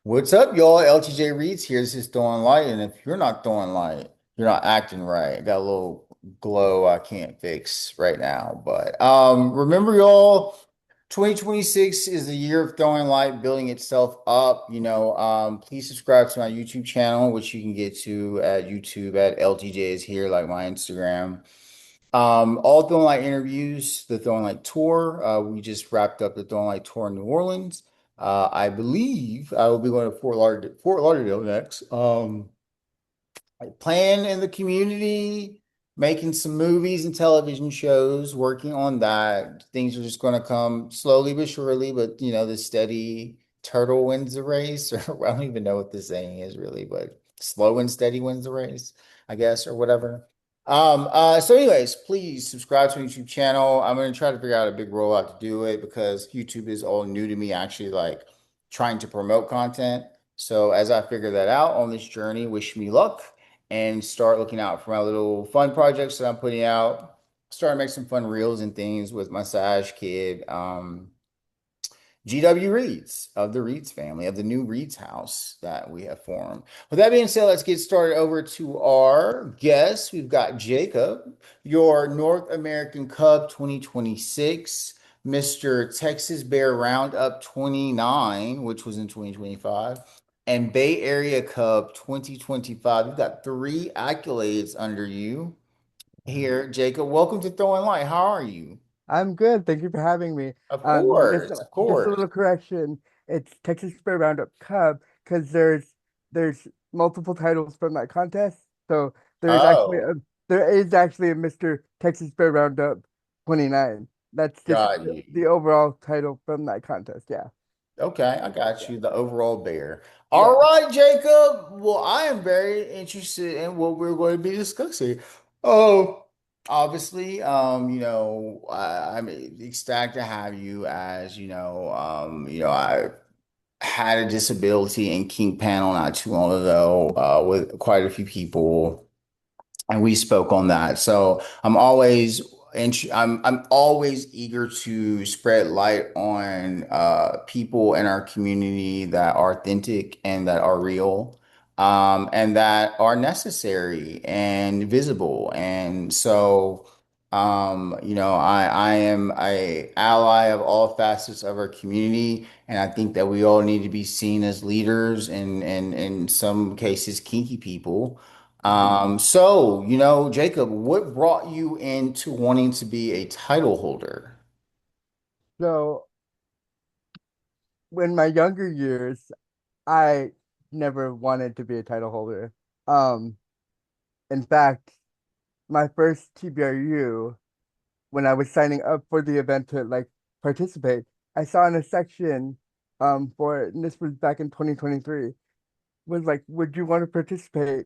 What's up, y'all? LTJ Reads here. This is throwing light, and if you're not throwing light, you're not acting right. I got a little glow I can't fix right now, but remember, y'all, 2026 is the year of throwing light, building itself up. Please subscribe to my YouTube channel, which you can get to at YouTube at LTJ is here, like my Instagram. All Throwing Light interviews, the Throwing Light tour. We just wrapped up the Throwing Light tour in New Orleans. I believe I will be going to Fort Lauderdale next. Playing in the community, making some movies and television shows, working on that. Things are just going to come slowly but surely, but the steady turtle wins the race, or I don't even know what the saying is really, but slow and steady wins the race, I guess, or whatever. So anyways, please subscribe to my YouTube channel. I'm going to try to figure out a big rollout to do it because YouTube is all new to me, actually, like trying to promote content. So as I figure that out on this journey, wish me luck and start looking out for my little fun projects that I'm putting out. Start to make some fun reels and things with my Saj kid, GW Reads of the Reads family, of the new Reads house that we have formed. With that being said, let's get started over to our guests. We've got JaeCub, your North American Cub 2026, Mr. Texas Bear Roundup 29, which was in 2025, and Bay Area Cub 2025. We've got three accolades under you here. JaeCub, welcome to Throwing Light. How are you? I'm good. Thank you for having me. Of Just course, a, of just a course. little correction. It's Texas Spray Roundup Cub because there's multiple titles from that contest. So there's actually Oh. a there is actually a Mr. Texas Spray Roundup 29. That's just Got the you. overall title from that contest. Yeah. Okay, I got Yeah. you. The overall bear. All Yeah. right, Jacob. Well, I am very interested in what we're going to be discussing. Oh, obviously, I'm ecstatic to have you as, I had a disability in King Panel not too long ago, with quite a few people. And we spoke on that. So I'm always eager to spread light on people in our community that are authentic and that are real, and that are necessary and visible. And so I am a ally of all facets of our community, and I think that we all need to be seen as leaders and in some cases kinky people. Jacob, what brought you into wanting to be a title holder? So in my younger years, I never wanted to be a title holder. Um, in fact, my first TBRU when I was signing up for the event to like participate, I saw in a section for it, and this was back in 2023, was like, would you want to participate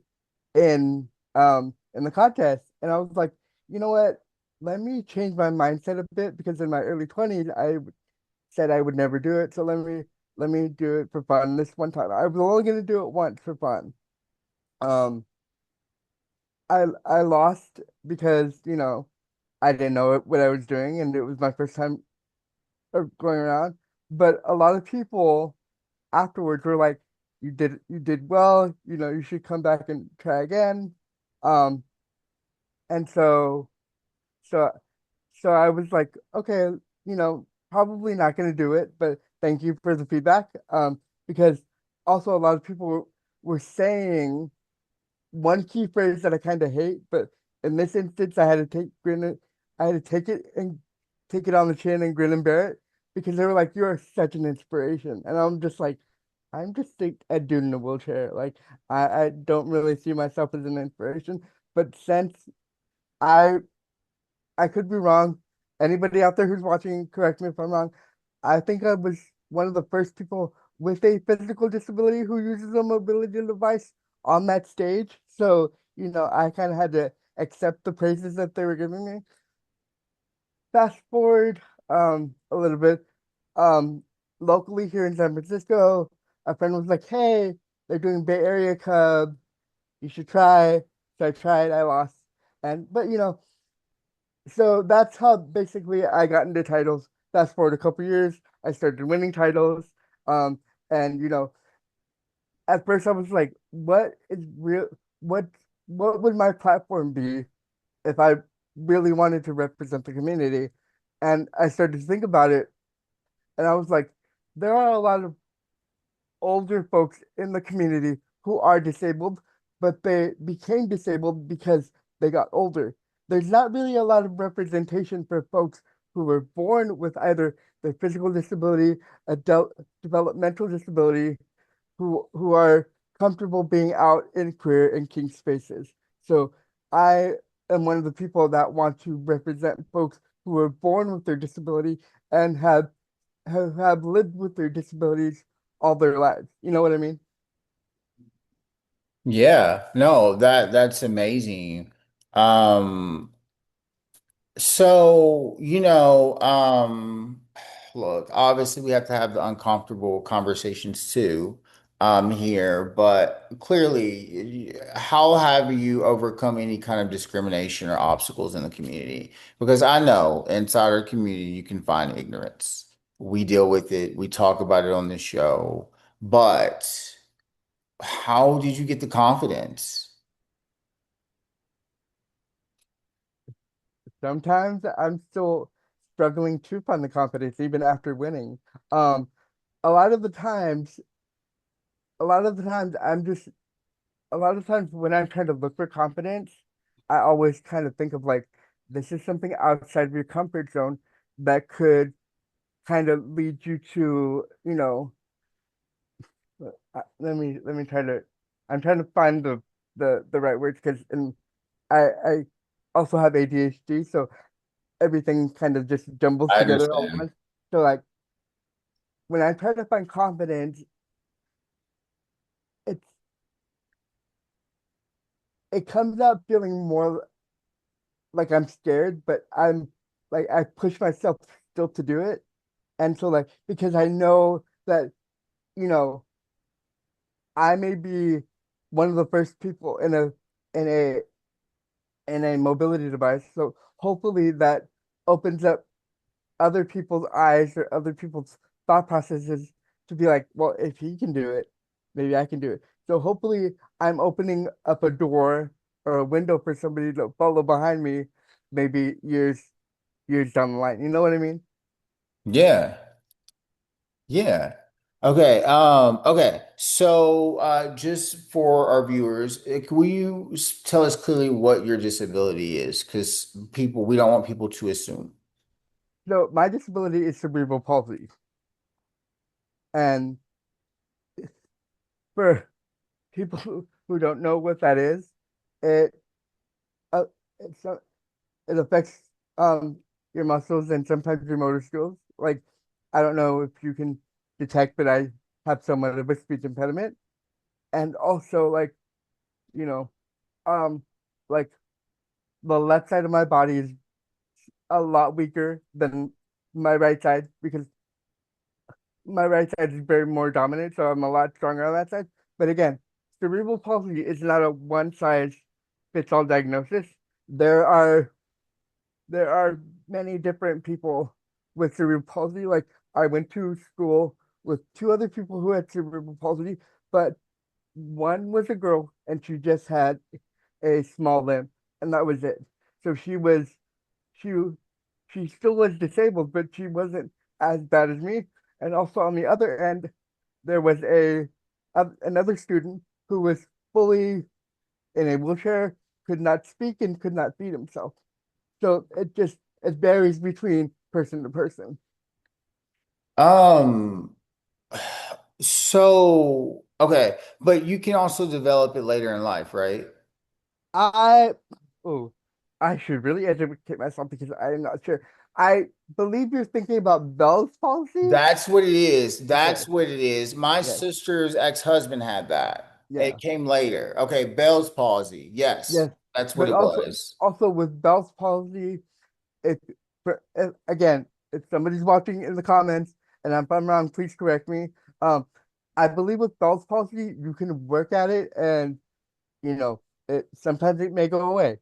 in the contest? And I was like, you know what? Let me change my mindset a bit because in my early 20s said I would never do it. So let me do it for fun this one time. I was only gonna do it once for fun. Um I lost because, I didn't know what I was doing and it was my first time going around. But a lot of people afterwards were like, you did well, you should come back and try again. Um, and so so I was like, okay, probably not gonna do it, but thank you for the feedback. Because also a lot of people were saying one key phrase that I kind of hate, but in this instance, I had to take it on the chin and grin and bear it because they were like, "You are such an inspiration," and I'm just like, I'm just a dude in a wheelchair. Like, I don't really see myself as an inspiration, but since I I could be wrong. Anybody out there who's watching, correct me if I'm wrong. I think I was one of the first people with a physical disability who uses a mobility device on that stage. So, I kind of had to accept the praises that they were giving me. Fast forward a little bit. Um Locally here in San Francisco, a friend was like, "Hey, they're doing Bay Area Cub. You should try." So I tried, I lost. But so that's how basically I got into titles. Fast forward a couple years, I started winning titles. Um, and at first I was like, what is real? What what would my platform be if I really wanted to represent the community? And I started to think about it, and I was like, there are a lot of older folks in the community who are disabled, but they became disabled because they got older. There's not really a lot of representation for folks who were born with either the physical disability, adult developmental disability, who are comfortable being out in queer and kink spaces. So I am one of the people that want to represent folks who were born with their disability and have lived with their disabilities all their lives. You know what I mean? Yeah, no, that's amazing. Um, so, look, obviously we have to have the uncomfortable conversations too, here, but clearly, how have you overcome any kind of discrimination or obstacles in the community? Because I know inside our community you can find ignorance. We deal with it, we talk about it on the show, but how did you get the confidence? Sometimes I'm still struggling to find the confidence even after winning. Um, a lot of the times, a lot of the times I'm just a lot of times when I'm trying to look for confidence, I always kind of think of like this is something outside of your comfort zone that could kind of lead you to, let me try to I'm trying to find the right words because and I also have ADHD, so everything kind of just jumbles I together all at understand. once. So like when I try to find confidence, it's it comes out feeling more like I'm scared, but I'm like I push myself still to do it. And so like because I know that, you know, I may be one of the first people in a in a mobility device. So hopefully that opens up other people's eyes or other people's thought processes to be like, well, if he can do it, maybe I can do it. So hopefully I'm opening up a door or a window for somebody to follow behind me, maybe years down the line. You know what I mean? Yeah. Yeah. Okay. So just for our viewers, will you tell us clearly what your disability is? Because we don't want people to assume. So my disability is cerebral palsy. And for people who don't know what that is, it uh, it's it affects um your muscles and sometimes your motor skills. Like I don't know if you can detect, but I have somewhat of a speech impediment, and also like you know, um, like the left side of my body is a lot weaker than my right side because my right side is very more dominant, so I'm a lot stronger on that side. But again, cerebral palsy is not a one size fits all diagnosis. There are there are many different people with cerebral palsy. Like I went to school with two other people who had cerebral palsy, but one was a girl and she just had a small limb, and that was it. So she she still was disabled, but she wasn't as bad as me. And also on the other end, there was another student who was fully in a wheelchair, could not speak and could not feed himself. So it varies between person to person. Um, so okay, but you can also develop it later in life, right? I oh, I should really educate myself because I'm not sure. I believe you're thinking about Bell's palsy. That's what it is. Okay. That's what it is. My Yes. sister's ex-husband had that. It Yeah. came later. Okay, Bell's palsy. Yes, Yes. that's what But it was. also with Bell's palsy, if, again, if somebody's watching in the comments and if I'm wrong, please correct me. Um, I believe with Bell's palsy, you can work at it and you know it sometimes it may go away.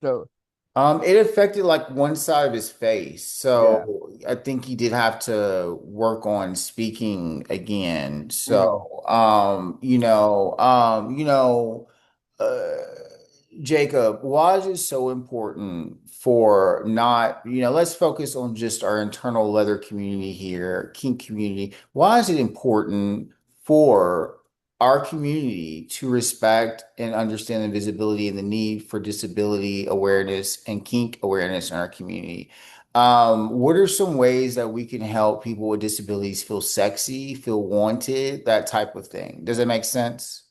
So It affected like one side of his face. Yeah. So I think he did have to work on speaking again. Mm. So, uh, Jacob, why is it so important for not, let's focus on just our internal leather community here, kink community. Why is it important for our community to respect and understand the visibility and the need for disability awareness and kink awareness in our community? What are some ways that we can help people with disabilities feel sexy, feel wanted, that type of thing? Does that make sense?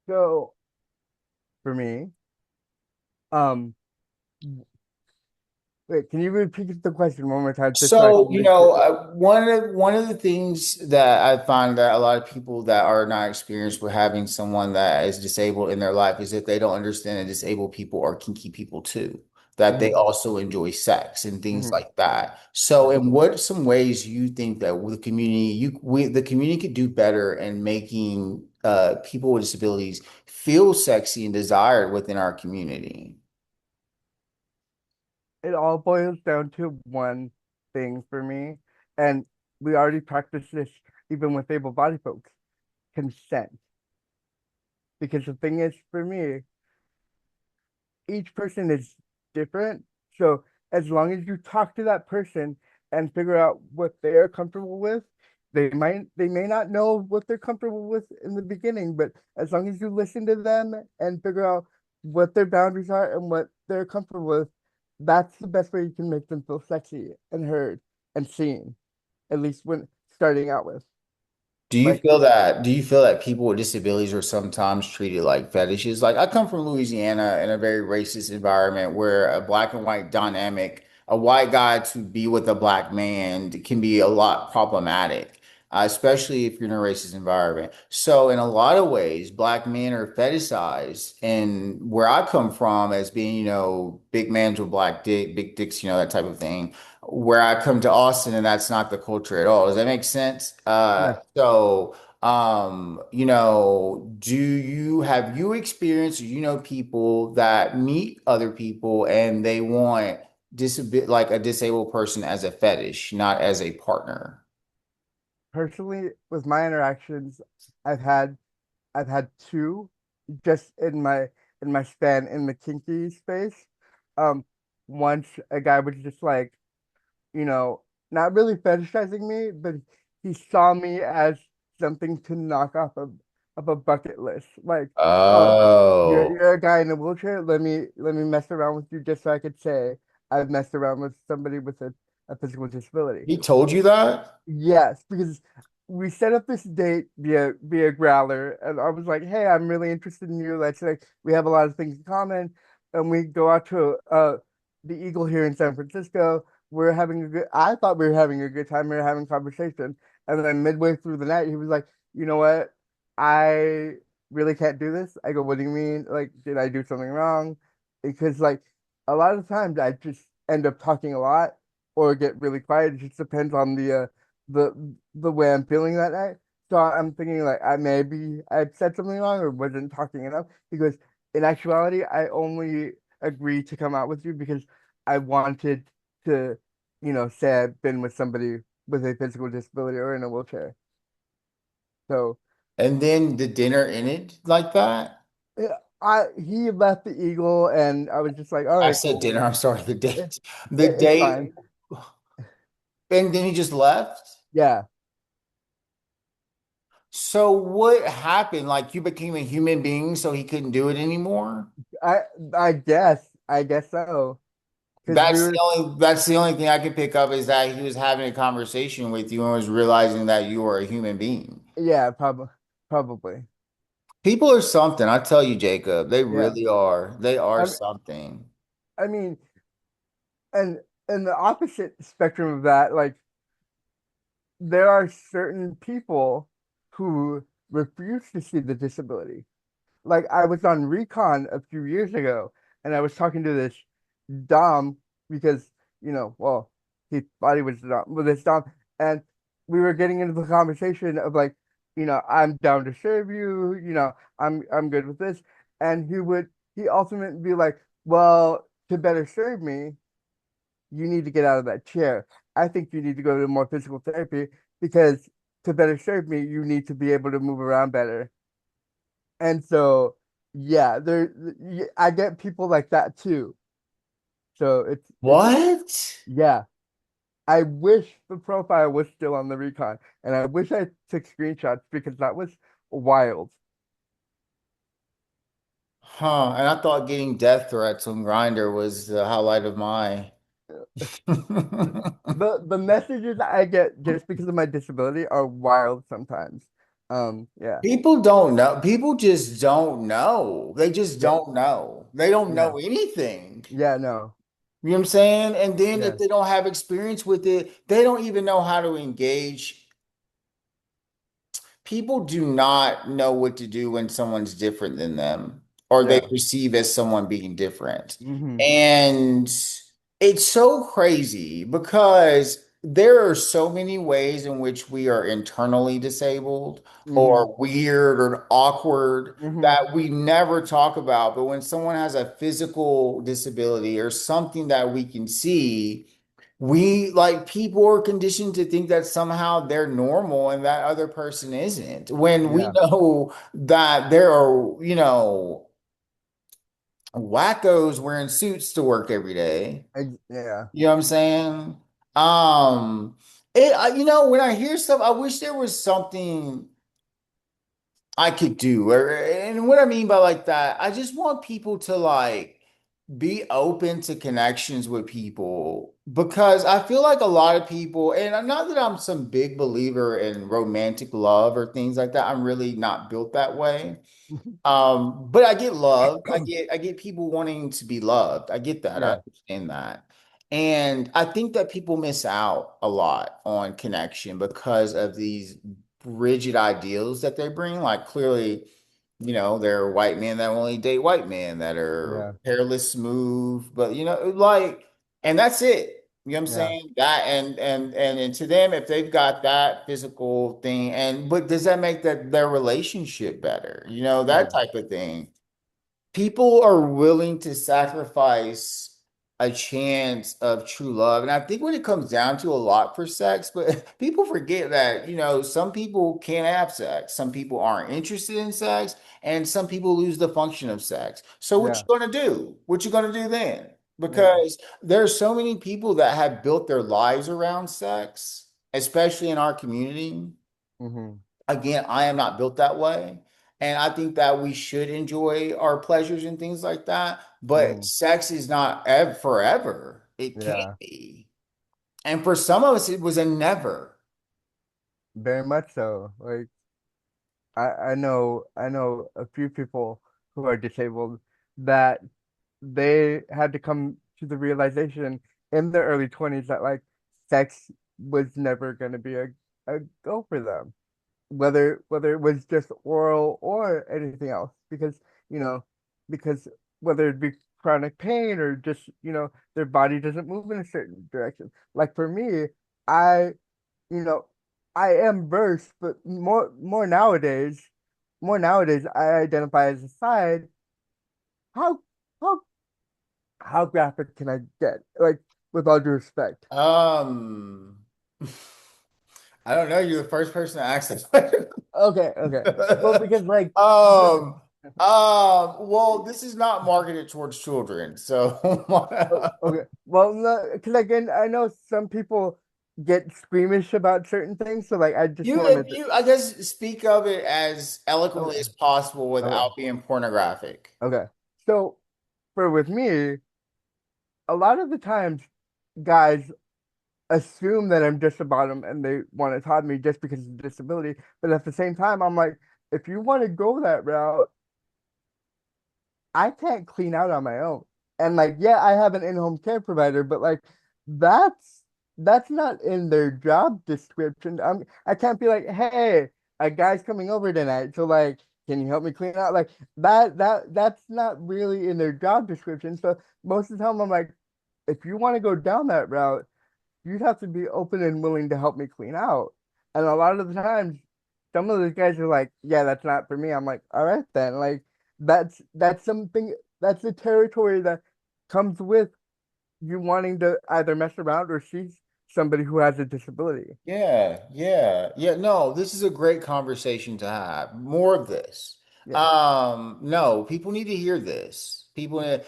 So for me, um, wait, can you repeat the question one more time just so I So, can make sure? one of the things that I find that a lot of people that are not experienced with having someone that is disabled in their life is that they don't understand that disabled people are kinky people too, that they Hmm. also enjoy sex and things Hmm. like that. So, in what some ways you think that with the community, the community could do better in making people with disabilities feel sexy and desired within our community? It all boils down to one thing for me, and we already practice this even with able-bodied folks: consent. Because the thing is, for me, each person is different. So as long as you talk to that person and figure out what they're comfortable with, they may not know what they're comfortable with in the beginning, but as long as you listen to them and figure out what their boundaries are and what they're comfortable with, that's the best way you can make them feel sexy and heard and seen, at least when starting out with. Like, Do you feel that people with disabilities are sometimes treated like fetishes? Like I come from Louisiana in a very racist environment where a black and white dynamic, a white guy to be with a black man can be a lot problematic, especially if you're in a racist environment. So in a lot of ways, black men are fetishized. And where I come from as being, big mans with black dick, big dicks, that type of thing, where I come to Austin and that's not the culture at all. Does that make sense? yeah, Do you have you experienced, people that meet other people and they want like a disabled person as a fetish, not as a partner? personally, with my interactions, I've had I've had two just in my span in the kinky space. Um, Once a guy was just like, you know, not really fetishizing me, but he saw me as something to knock off of a bucket list. Like, oh, Oh, you're a guy in a wheelchair. Let me mess around with you just so I could say I've messed around with somebody with a physical disability. he told you that? Yes, because we set up this date via Growler, and I was like, "Hey, I'm really interested in you. Let's like we have a lot of things in common." And we go out to the Eagle here in San Francisco. We're having a good. I thought we were having a good time. We were having conversation, and then midway through the night, he was like, "You know what? I really can't do this." I go, "What do you mean? Like, did I do something wrong?" Because like a lot of times I just end up talking a lot or get really quiet. It just depends on the way I'm feeling that night. So I'm thinking like I said something wrong or wasn't talking enough because in actuality I only agreed to come out with you because I wanted to, say I've been with somebody with a physical disability or in a wheelchair. So And then the dinner ended like that? yeah, I he left the Eagle and I was just like, all I right, said dinner, cool. I'm sorry, the It, date. The it's date, fine. and then he just left? Yeah. So what happened? Like you became a human being, so he couldn't do it anymore? I I guess so. Because we were That's the only thing I could pick up is that he was having a conversation with you and was realizing that you were a human being. yeah, probably. People are something, I tell you, Jacob. They Yeah. really are. They are I something. I mean, and the opposite spectrum of that, like there are certain people who refuse to see the disability. Like I was on Recon a few years ago, and I was talking to this Dom because well, he thought he was Dom with this Dom, and we were getting into the conversation of like, I'm down to serve you, I'm good with this, and he would he ultimately be like, well, to better serve me, you need to get out of that chair. I think you need to go to more physical therapy because to better serve me, you need to be able to move around better. And so, yeah, I get people like that too. So it's What? yeah. I wish the profile was still on the recon, and I wish I took screenshots because that was wild. Huh. And I thought getting death threats on Grindr was the highlight of my. The messages I get just because of my disability are wild sometimes. Yeah, People don't know. People just don't know. They just yeah, don't know. They don't yeah, know anything. yeah. No, You know what I'm saying? And then if yeah, they don't have experience with it, they don't even know how to engage. People do not know what to do when someone's different than them or they yeah, perceive as someone being different. mm-hmm, And it's so crazy because there are so many ways in which we are internally disabled mm-hmm, or weird or awkward mm-hmm. that we never talk about. But when someone has a physical disability or something that we can see, we like people are conditioned to think that somehow they're normal and that other person isn't. When we Yeah, know that there are, wackos wearing suits to work every day. yeah, You know what I'm saying? Um, when I hear stuff, I wish there was something I could do. And what I mean by like that, I just want people to like be open to connections with people because I feel like a lot of people, and I'm not that I'm some big believer in romantic love or things like that. I'm really not built that way. But I get love. I get people wanting to be loved. I get that. I yeah, understand that. And I think that people miss out a lot on connection because of these rigid ideals that they bring. Like clearly, there are white men that only date white men that are yeah, hairless, smooth, but like, and that's it. You know what I'm yeah, saying? That and to them, if they've got that physical thing, but does that make their relationship better? That yeah, type of thing. People are willing to sacrifice a chance of true love. And I think when it comes down to a lot for sex, but people forget that, some people can't have sex, some people aren't interested in sex, and some people lose the function of sex. So what yeah, you gonna do? What you gonna do then? yeah, Because there's so many people that have built their lives around sex, especially in our community. mm-hmm, Again, I am not built that way. And I think that we should enjoy our pleasures and things like that. But mm-hmm, sex is not forever. It can't yeah. be. And for some of us, it was a never. Very much so. Like I know a few people who are disabled that they had to come to the realization in their early 20s that like sex was never going to be a go for them, whether it was just oral or anything else, because you know because whether it be chronic pain or just their body doesn't move in a certain direction. Like for me, I you know I am versed, but more nowadays I identify as a side. How how how graphic can I get? Like, with all due respect. Um, I don't know. You're the first person to ask that Okay, okay. Well, question. because like the well, this is not marketed towards children, so okay. Well, no, because again, I know some people get squeamish about certain things, so like I just if wanted to. I guess, speak of it as eloquently Okay, as possible okay, without being pornographic. okay. So for with me, a lot of the times, guys assume that I'm just a bottom and they want to talk to me just because of disability. But at the same time, I'm like, if you want to go that route, I can't clean out on my own. And like, yeah, I have an in-home care provider, but like that's that's not in their job description. I can't be like, hey, a guy's coming over tonight, so like, can you help me clean out? Like that's not really in their job description. So most of the time I'm like, if you want to go down that route, you'd have to be open and willing to help me clean out. And a lot of the times, some of those guys are like, yeah, that's not for me. I'm like, all right then. Like that's something. that's the territory that comes with you wanting to either mess around or see somebody who has a disability. Yeah, yeah, yeah. No, this is a great conversation to have. More of this. Yeah, No, people need to hear this. Matter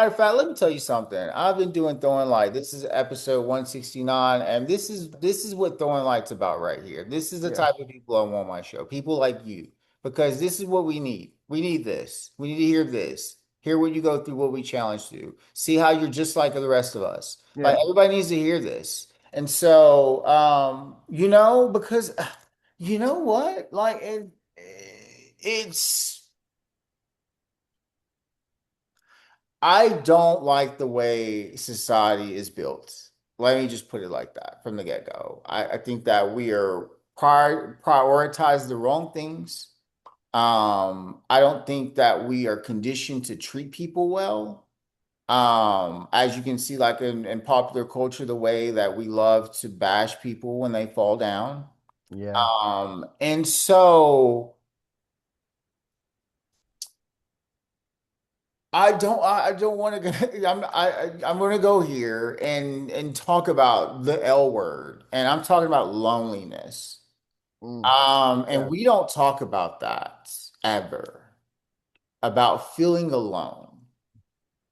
of fact, let me tell you something. I've been doing Throwing Light. This is episode 169, and this is what Throwing Light's about right here. This is the yeah, type of people I want on my show. People like you, because this is what we need. We need this. We need to hear this. Hear what you go through, what we challenge through. See how you're just like the rest of us. Like yeah. everybody needs to hear this. And so, because you know what? It's, I don't like the way society is built. Let me just put it like that from the get-go. I think that we are prioritize the wrong things. I don't think that we are conditioned to treat people well. As you can see, like in popular culture, the way that we love to bash people when they fall down. Yeah. And so I don't want to go, I'm going to go here and talk about the L word, and I'm talking about loneliness. Mm, And yeah. we don't talk about that ever, about feeling alone.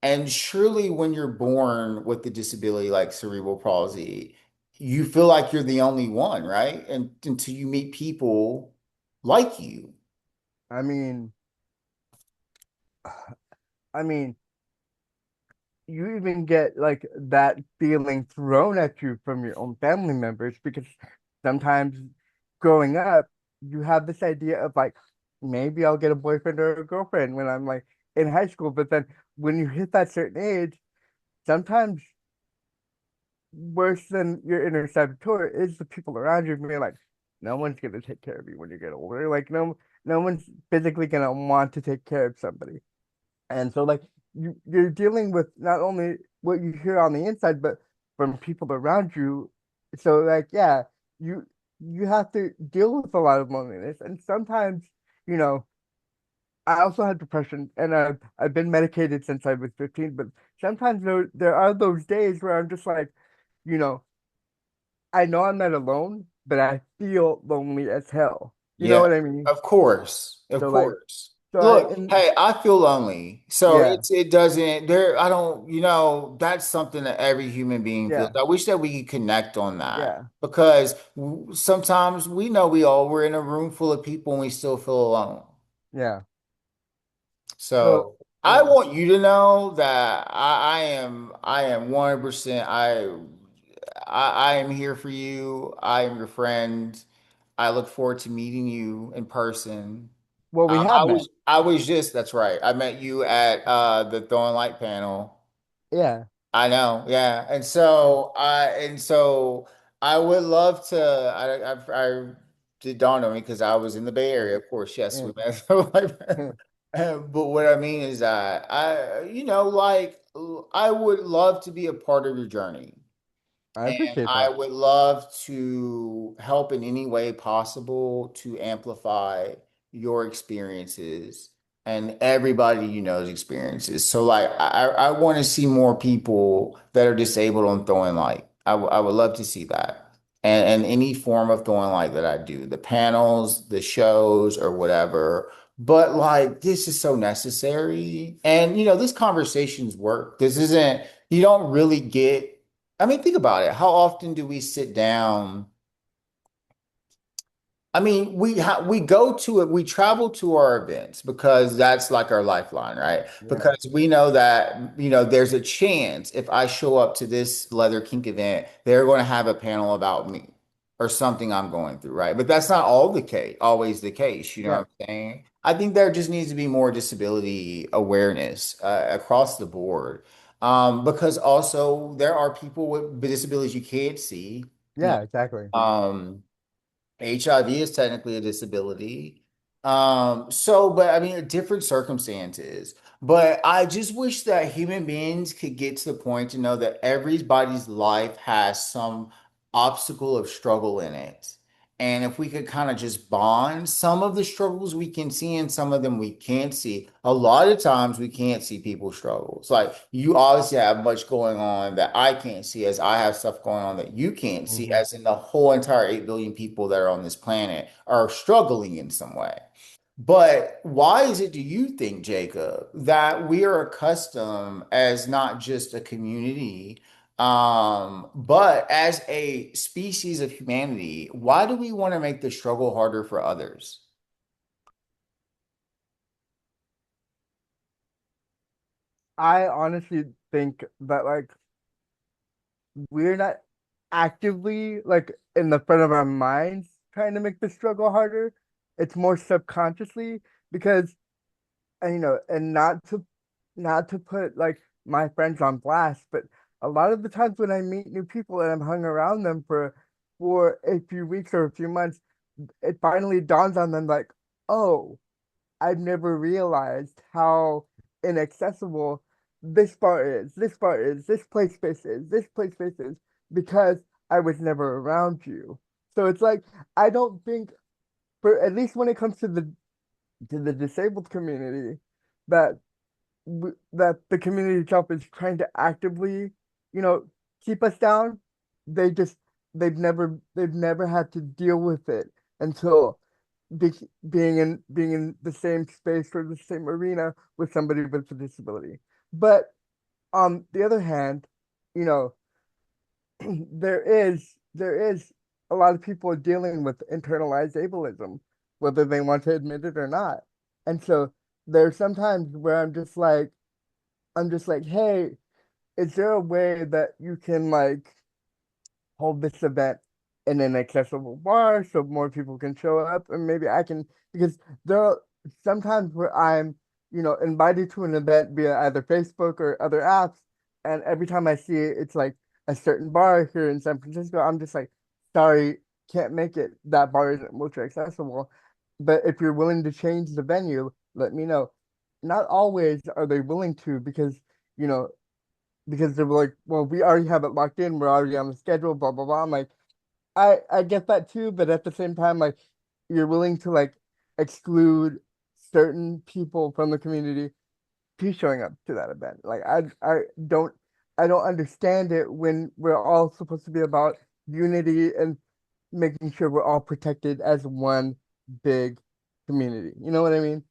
And surely when you're born with a disability like cerebral palsy, you feel like you're the only one, right? And until you meet people like you. I mean, I mean, you even get like that feeling thrown at you from your own family members because sometimes growing up, you have this idea of like maybe I'll get a boyfriend or a girlfriend when I'm like in high school, but then when you hit that certain age, sometimes worse than your inner saboteur is the people around you being like, no one's gonna take care of you when you get older. Like no one's physically gonna want to take care of somebody. And so like you're dealing with not only what you hear on the inside, but from people around you. So like yeah, you you have to deal with a lot of loneliness. And sometimes, you know, I also have depression and I've been medicated since I was 15, but sometimes there are those days where I'm just like, you know, I know I'm not alone, but I feel lonely as hell. You know Yeah, what I mean? of course. Of So like course. so I Look, and hey, I feel lonely. So yeah, it doesn't there I don't, that's something that every human being feels. yeah, I wish that we could connect on that yeah, because sometimes we know we're in a room full of people and we still feel alone. yeah. So So I yeah. want you to know that I am 100%. I am here for you. I am your friend. I look forward to meeting you in person. Well, we have met. I was just that's right. I met you at the Throwing Light panel. Yeah. I know, yeah. And Yeah. so I would love to. I did dawn on me because I was in the Bay Area, of course. Yes, Yeah. we met. But what I mean is that I would love to be a part of your journey. I And appreciate I that. would love to help in any way possible to amplify your experiences and everybody you know's experiences. So like I want to see more people that are disabled on throwing light. I would love to see that. And any form of throwing light that I do, the panels, the shows, or whatever. But like this is so necessary. And this conversation's work. This isn't, you don't really get I mean, think about it. How often do we sit down? I mean, we go to it, we travel to our events because that's like our lifeline, right? Yeah. Because we know that, there's a chance if I show up to this Leather Kink event, they're going to have a panel about me or something I'm going through, right? But that's not always the case, you know Yeah. what I'm saying? I think there just needs to be more disability awareness across the board. Because also there are people with disabilities you can't see, you Yeah, exactly. know. HIV is technically a disability. But I mean, different circumstances. But I just wish that human beings could get to the point to know that everybody's life has some obstacle of struggle in it. And if we could kind of just bond, some of the struggles we can see and some of them we can't see. A lot of times we can't see people's struggles. Like you obviously have much going on that I can't see, as I have stuff going on that you can't see, Hmm. as in the whole entire 8 billion people that are on this planet are struggling in some way. But why is it, do you think, Jacob, that we are accustomed as not just a community, but as a species of humanity, why do we want to make the struggle harder for others? I honestly think that like we're not actively like in the front of our minds trying to make the struggle harder. It's more subconsciously because and and not to put like my friends on blast, but a lot of the times when I meet new people and I'm hung around them for a few weeks or a few months, it finally dawns on them like, oh, I've never realized how inaccessible this bar is, this play space is, this play space is, because I was never around you. So it's like I don't think, for at least when it comes to the disabled community, that that the community itself is trying to actively, you know, keep us down. They just they've never had to deal with it until be, being in the same space or the same arena with somebody with a disability. But on the other hand, you know, there is a lot of people dealing with internalized ableism, whether they want to admit it or not. And so there's sometimes where I'm just like, hey, is there a way that you can like hold this event in an accessible bar so more people can show up and maybe I can because there are sometimes where I'm, invited to an event via either Facebook or other apps, and every time I see it, it's like a certain bar here in San Francisco. I'm just like, sorry, can't make it. That bar isn't ultra accessible. But if you're willing to change the venue, let me know. Not always are they willing to you know, because they're like, well, we already have it locked in. We're already on the schedule, blah, blah, blah. I'm like, I get that too, but at the same time, like, you're willing to like exclude certain people from the community to showing up to that event. Like, I don't understand it when we're all supposed to be about unity and making sure we're all protected as one big community. You know what I mean?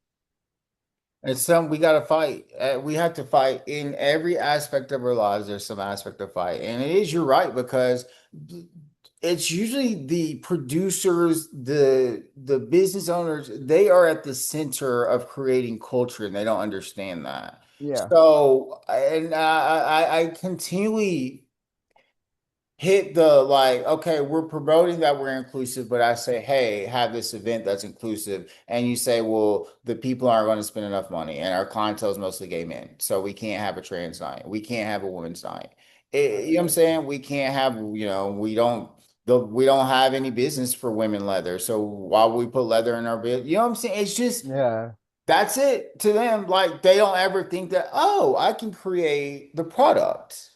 It's some we got to fight. We have to fight in every aspect of our lives. There's some aspect of fight, and it is, you're right, because it's usually the producers, the business owners. They are at the center of creating culture, and they don't understand that. Yeah, So, and I continually hit the like, okay, we're promoting that we're inclusive, but I say, hey, have this event that's inclusive. And you say, well, the people aren't going to spend enough money and our clientele is mostly gay men. So we can't have a trans night. We can't have a women's night. You know what I'm saying? We can't have, we don't have any business for women leather. So why would we put leather in our bid? You know what I'm saying? It's just, yeah, that's it to them. Like they don't ever think that, oh, I can create the product.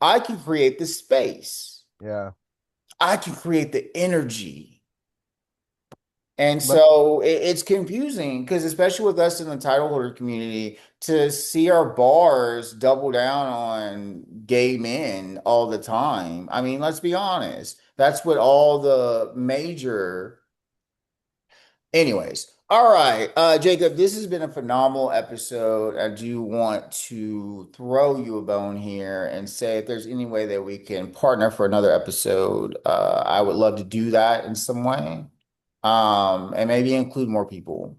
I can create the space. yeah. I can create the energy. And But so it's confusing because, especially with us in the title holder community, to see our bars double down on gay men all the time. I mean, let's be honest. That's what all the major. Anyways, all right, Jacob, this has been a phenomenal episode. I do want to throw you a bone here and say if there's any way that we can partner for another episode, I would love to do that in some way, and maybe include more people.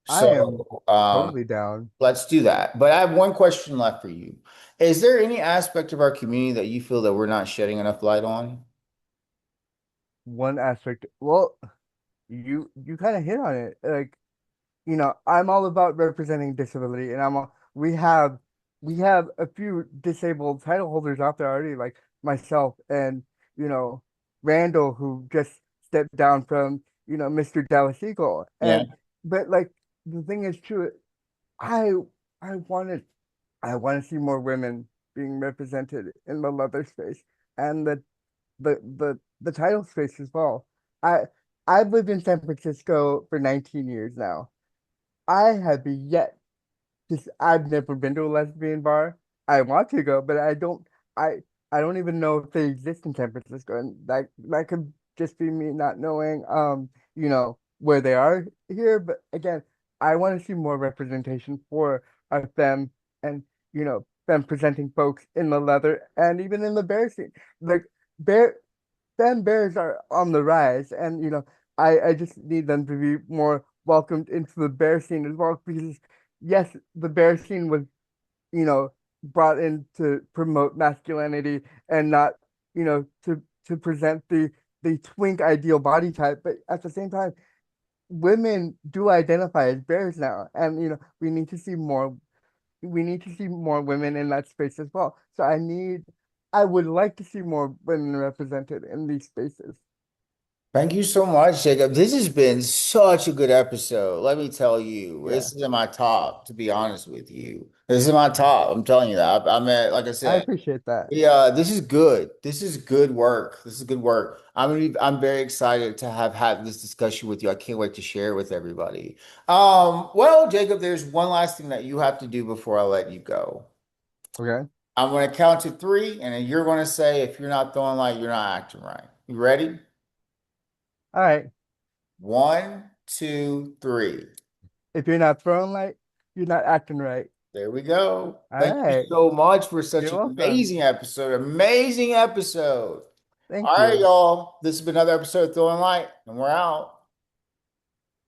I am So, totally down. let's do that. But I have one question left for you. Is there any aspect of our community that you feel that we're not shedding enough light on? One aspect. Well, you kind of hit on it. Like, I'm all about representing disability, and we have a few disabled title holders out there already, like myself and you know Randall, who just stepped down from Mr. Dallas Eagle, Yeah. and but like the thing is too, I I wanted I want to see more women being represented in the leather space and the title space as well. I I've lived in San Francisco for 19 years now. I have yet just I've never been to a lesbian bar. I want to go, but I I don't even know if they exist in San Francisco, and that could just be me not knowing where they are here. But again, I want to see more representation for our femme and femme presenting folks in the leather and even in the bear scene. Like bear femme bears are on the rise, and I just need them to be more welcomed into the bear scene as well because yes, the bear scene was, you know, brought in to promote masculinity and not, to present the twink ideal body type. But at the same time, women do identify as bears now, and we need to see more women in that space as well. So I would like to see more women represented in these spaces. Thank you so much, Jacob. This has been such a good episode. Let me tell you, Yeah, this is in my top, to be honest with you. This is my top. I'm telling you that. I'm at, like I I said, appreciate that. yeah, this is good. This is good work. This is good work. I'm very excited to have had this discussion with you. I can't wait to share it with everybody. Well, Jacob, there's one last thing that you have to do before I let you go. Okay. I'm going to count to three, and then you're going to say if you're not throwing light, you're not acting right. You ready? All right. One, two, three. If you're not throwing light, you're not acting right. There we go. All Thank you right. so much for such You're an welcome. amazing episode. Amazing episode. Thank All right, you. y'all. This has been another episode of Throwing Light, and we're out.